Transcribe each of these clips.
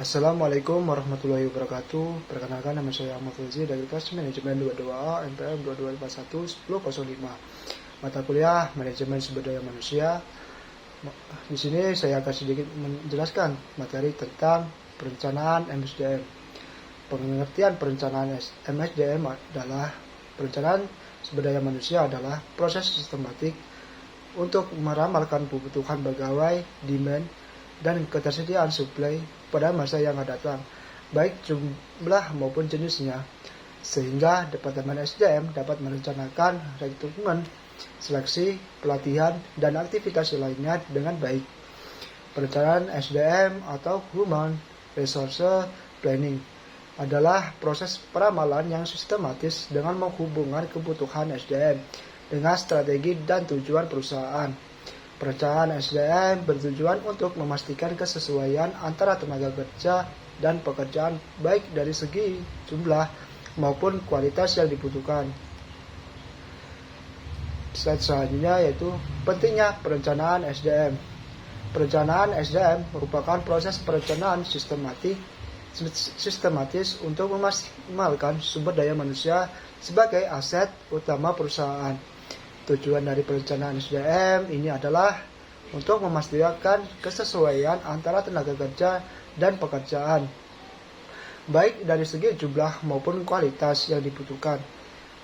Assalamualaikum warahmatullahi wabarakatuh. Perkenalkan, nama saya Ahmad Fauzi dari kelas Manajemen 22A MPM 2241 1005. Mata kuliah Manajemen Sumber Daya Manusia. Di sini saya akan sedikit menjelaskan materi tentang perencanaan MSDM. Pengertian perencanaan MSDM adalah perencanaan sumber daya manusia adalah proses sistematik untuk meramalkan kebutuhan pegawai, demand, dan ketersediaan suplai pada masa yang akan datang, baik jumlah maupun jenisnya, sehingga Departemen SDM dapat merencanakan rekrutmen, seleksi, pelatihan, dan aktivitas lainnya dengan baik. Perencanaan SDM atau Human Resource Planning adalah proses peramalan yang sistematis dengan menghubungkan kebutuhan SDM dengan strategi dan tujuan perusahaan. Perencanaan SDM bertujuan untuk memastikan kesesuaian antara tenaga kerja dan pekerjaan baik dari segi jumlah maupun kualitas yang dibutuhkan. Slide selanjutnya yaitu pentingnya perencanaan SDM. Perencanaan SDM merupakan proses perencanaan sistematis untuk memaksimalkan sumber daya manusia sebagai aset utama perusahaan. Tujuan dari perencanaan SDM ini adalah untuk memastikan kesesuaian antara tenaga kerja dan pekerjaan, baik dari segi jumlah maupun kualitas yang dibutuhkan.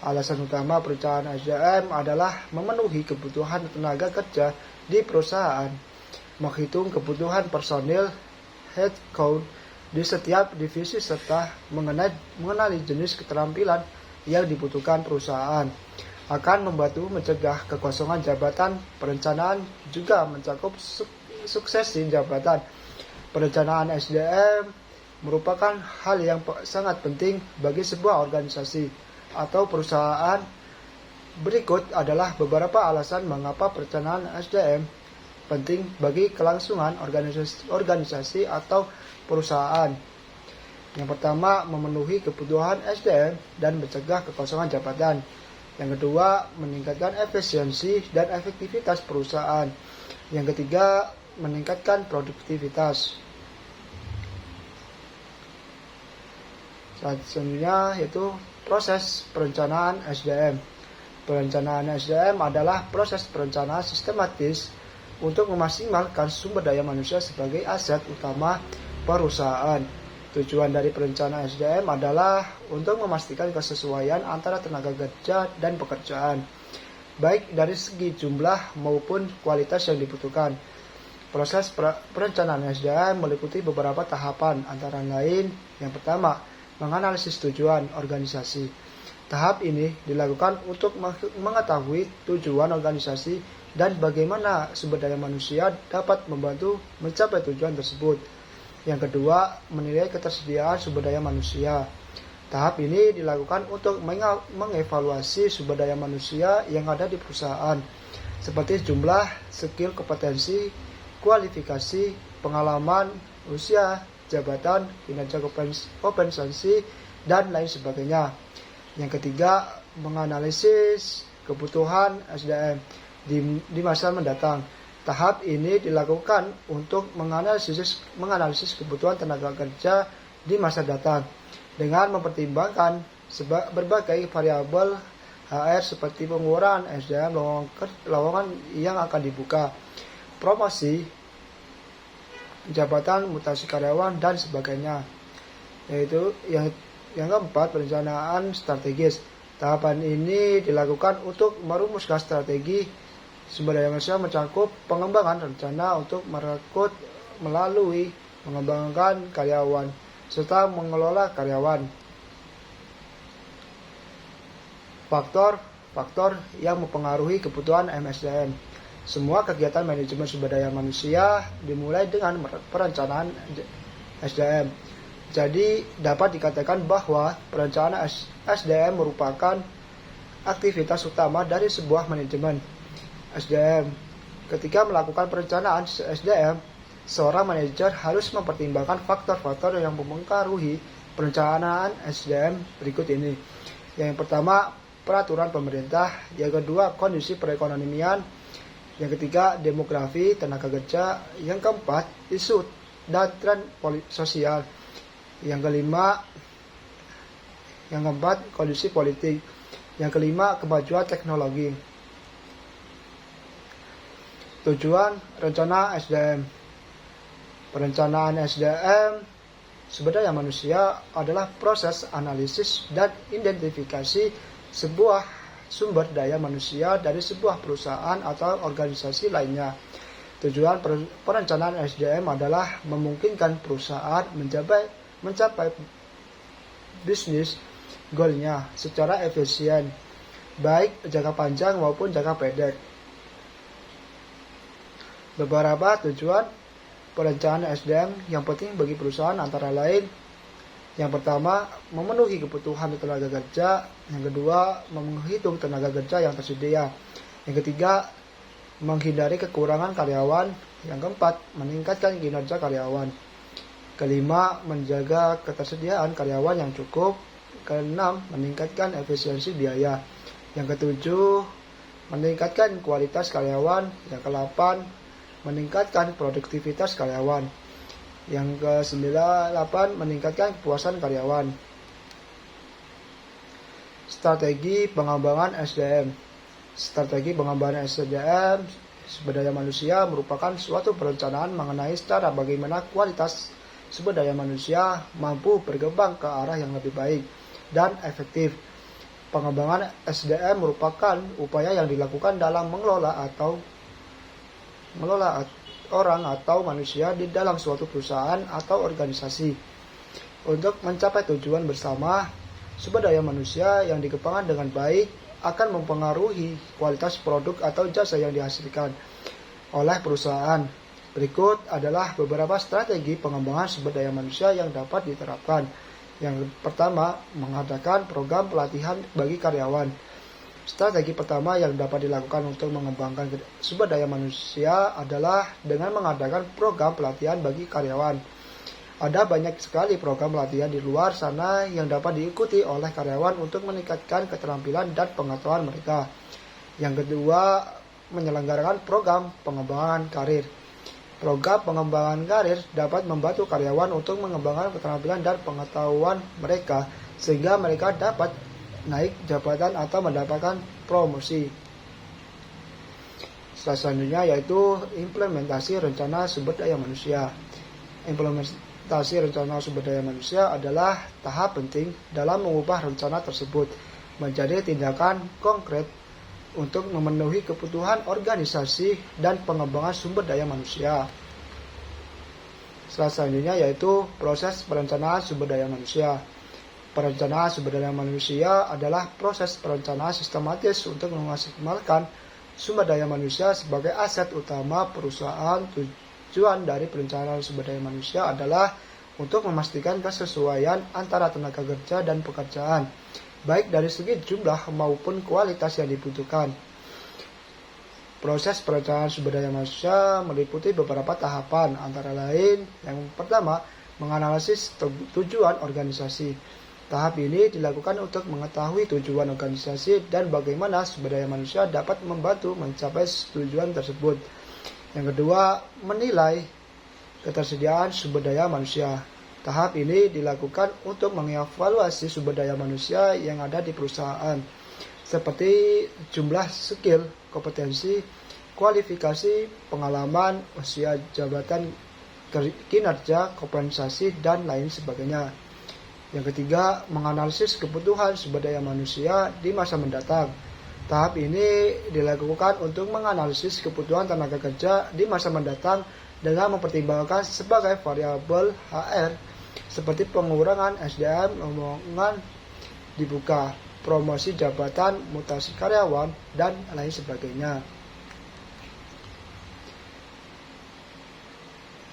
Alasan utama perencanaan SDM adalah memenuhi kebutuhan tenaga kerja di perusahaan, menghitung kebutuhan personil headcount di setiap divisi serta mengenali jenis keterampilan yang dibutuhkan perusahaan. Akan membantu mencegah kekosongan jabatan. Perencanaan juga mencakup suksesi jabatan. Perencanaan SDM merupakan hal yang sangat penting bagi sebuah organisasi atau perusahaan. Berikut adalah beberapa alasan mengapa perencanaan SDM penting bagi kelangsungan organisasi atau perusahaan. Yang pertama, memenuhi kebutuhan SDM dan mencegah kekosongan jabatan. Yang kedua, meningkatkan efisiensi dan efektivitas perusahaan. Yang ketiga, meningkatkan produktivitas. Selanjutnya yaitu proses perencanaan SDM. Perencanaan SDM adalah proses perencanaan sistematis untuk memaksimalkan sumber daya manusia sebagai aset utama perusahaan. Tujuan dari perencanaan SDM adalah untuk memastikan kesesuaian antara tenaga kerja dan pekerjaan, baik dari segi jumlah maupun kualitas yang dibutuhkan. Proses perencanaan SDM meliputi beberapa tahapan, antara lain yang pertama, menganalisis tujuan organisasi. Tahap ini dilakukan untuk mengetahui tujuan organisasi dan bagaimana sumber daya manusia dapat membantu mencapai tujuan tersebut. Yang kedua, menilai ketersediaan sumber daya manusia. Tahap ini dilakukan untuk mengevaluasi sumber daya manusia yang ada di perusahaan, seperti jumlah, skill, kompetensi, kualifikasi, pengalaman, usia, jabatan, kinerja kompensasi, dan lain sebagainya. Yang ketiga, menganalisis kebutuhan SDM di masa mendatang. Tahap ini dilakukan untuk menganalisis kebutuhan tenaga kerja di masa datang dengan mempertimbangkan berbagai variabel HR seperti pengurangan SDM, lowongan yang akan dibuka, promosi, jabatan, mutasi karyawan, dan sebagainya. Yaitu yang keempat, perencanaan strategis. Tahapan ini dilakukan untuk merumuskan strategi sumber daya manusia, mencakup pengembangan rencana untuk merekrut melalui mengembangkan karyawan serta mengelola karyawan. Faktor yang mempengaruhi kebutuhan MSDM. Semua kegiatan manajemen sumber daya manusia dimulai dengan perencanaan SDM. Jadi dapat dikatakan bahwa perencanaan SDM merupakan aktivitas utama dari sebuah manajemen SDM. Ketika melakukan perencanaan SDM, seorang manajer harus mempertimbangkan faktor-faktor yang mempengaruhi perencanaan SDM berikut ini. Yang pertama, peraturan pemerintah. Yang kedua, kondisi perekonomian. Yang ketiga, demografi tenaga kerja. Yang keempat, isu dan tren sosial. Yang keempat, kondisi politik. Yang kelima, kemajuan teknologi. Tujuan rencana SDM. Perencanaan SDM sumber daya manusia adalah proses analisis dan identifikasi sebuah sumber daya manusia dari sebuah perusahaan atau organisasi lainnya. Tujuan perencanaan SDM adalah memungkinkan perusahaan mencapai bisnis goalnya secara efisien, baik jangka panjang maupun jangka pendek. Beberapa tujuan perencanaan SDM yang penting bagi perusahaan antara lain: yang pertama, memenuhi kebutuhan tenaga kerja. Yang kedua, menghitung tenaga kerja yang tersedia. Yang ketiga, menghindari kekurangan karyawan. Yang keempat, meningkatkan kinerja karyawan. Kelima, menjaga ketersediaan karyawan yang cukup. Keenam, meningkatkan efisiensi biaya. Yang ketujuh, meningkatkan kualitas karyawan. Yang kedelapan, meningkatkan produktivitas karyawan. Yang ke-8, meningkatkan kepuasan karyawan. Strategi pengembangan SDM. Strategi pengembangan SDM sumber daya manusia merupakan suatu perencanaan mengenai cara bagaimana kualitas sumber daya manusia mampu berkembang ke arah yang lebih baik dan efektif. Pengembangan SDM merupakan upaya yang dilakukan dalam mengelola orang atau manusia di dalam suatu perusahaan atau organisasi. Untuk mencapai tujuan bersama, sumber daya manusia yang dikembangkan dengan baik akan mempengaruhi kualitas produk atau jasa yang dihasilkan oleh perusahaan. Berikut adalah beberapa strategi pengembangan sumber daya manusia yang dapat diterapkan. Yang pertama, mengadakan program pelatihan bagi karyawan. Strategi pertama yang dapat dilakukan untuk mengembangkan sumber daya manusia adalah dengan mengadakan program pelatihan bagi karyawan. Ada banyak sekali program pelatihan di luar sana yang dapat diikuti oleh karyawan untuk meningkatkan keterampilan dan pengetahuan mereka. Yang kedua, menyelenggarakan program pengembangan karir. Program pengembangan karir dapat membantu karyawan untuk mengembangkan keterampilan dan pengetahuan mereka sehingga mereka dapat naik jabatan atau mendapatkan promosi. Selanjutnya yaitu implementasi rencana sumber daya manusia. Implementasi rencana sumber daya manusia adalah tahap penting dalam mengubah rencana tersebut menjadi tindakan konkret untuk memenuhi kebutuhan organisasi dan pengembangan sumber daya manusia. Selanjutnya yaitu proses perencanaan sumber daya manusia. Perencanaan sumber daya manusia adalah proses perencanaan sistematis untuk memaksimalkan sumber daya manusia sebagai aset utama perusahaan. Tujuan dari perencanaan sumber daya manusia adalah untuk memastikan kesesuaian antara tenaga kerja dan pekerjaan, baik dari segi jumlah maupun kualitas yang dibutuhkan. Proses perencanaan sumber daya manusia meliputi beberapa tahapan, antara lain yang pertama, menganalisis tujuan organisasi. Tahap ini dilakukan untuk mengetahui tujuan organisasi dan bagaimana sumber daya manusia dapat membantu mencapai tujuan tersebut. Yang kedua, menilai ketersediaan sumber daya manusia. Tahap ini dilakukan untuk mengevaluasi sumber daya manusia yang ada di perusahaan, seperti jumlah skill, kompetensi, kualifikasi, pengalaman, usia jabatan, kinerja, kompensasi, dan lain sebagainya. Yang ketiga, menganalisis kebutuhan sumber daya manusia di masa mendatang. Tahap ini dilakukan untuk menganalisis kebutuhan tenaga kerja di masa mendatang dengan mempertimbangkan sebagai variabel HR seperti pengurangan SDM, lowongan dibuka, promosi jabatan, mutasi karyawan, dan lain sebagainya.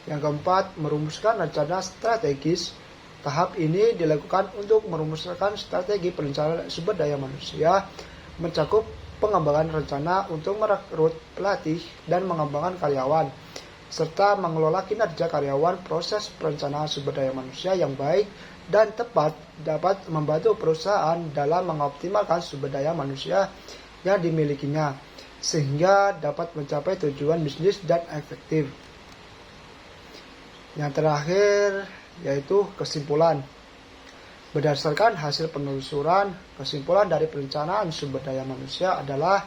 Yang keempat, merumuskan rencana strategis. Tahap ini dilakukan untuk merumuskan strategi perencanaan sumber daya manusia, mencakup pengembangan rencana untuk merekrut, pelatih, dan mengembangkan karyawan, serta mengelola kinerja karyawan. Proses perencanaan sumber daya manusia yang baik dan tepat dapat membantu perusahaan dalam mengoptimalkan sumber daya manusia yang dimilikinya, sehingga dapat mencapai tujuan bisnis dan efektif. Yang terakhir yaitu kesimpulan. Berdasarkan hasil penelusuran, kesimpulan dari perencanaan sumber daya manusia adalah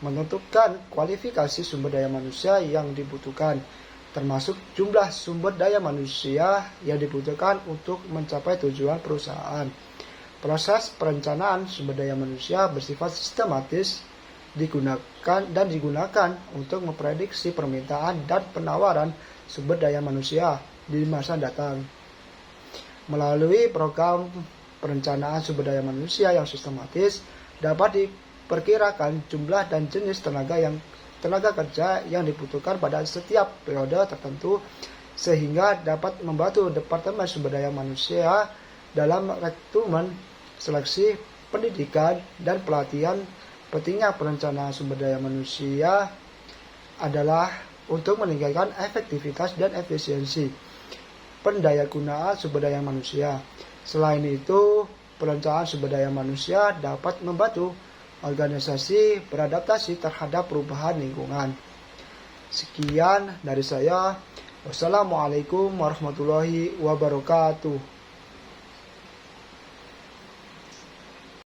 menentukan kualifikasi sumber daya manusia yang dibutuhkan, termasuk jumlah sumber daya manusia yang dibutuhkan untuk mencapai tujuan perusahaan. Proses perencanaan sumber daya manusia bersifat sistematis digunakan untuk memprediksi permintaan dan penawaran sumber daya manusia di masa datang. Melalui program perencanaan sumber daya manusia yang sistematis, dapat diperkirakan jumlah dan jenis tenaga kerja yang dibutuhkan pada setiap periode tertentu, sehingga dapat membantu Departemen Sumber Daya Manusia dalam rekrutmen, seleksi, pendidikan, dan pelatihan. Pentingnya perencanaan sumber daya manusia adalah untuk meningkatkan efektivitas dan efisiensi pendayagunaan sumber daya manusia. Selain itu, perencanaan sumber daya manusia dapat membantu organisasi beradaptasi terhadap perubahan lingkungan. Sekian dari saya. Wassalamualaikum warahmatullahi wabarakatuh.